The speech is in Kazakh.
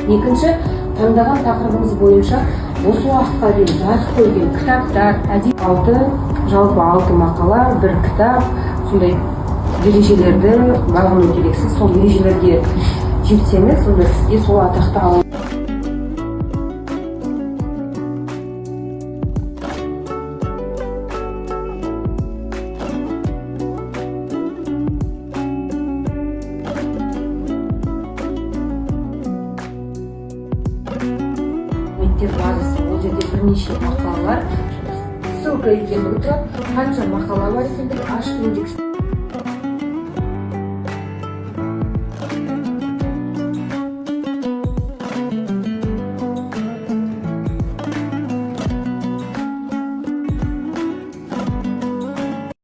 Екінші, таңдаған тақырыбыңыз бойынша осы уақытқа дейін жазып қойған кітаптар, жалпы 6 мақала, 1 кітап, сондай ережелерді бағыну керексіз. Сол ережелерге жетсеңіз, сонда сізге сол атақты алу. Базасы, ол жерде бірнеше мақалалар, ссылка екендігі тұрады, қанша мақала бар екендігі, ашық индекс.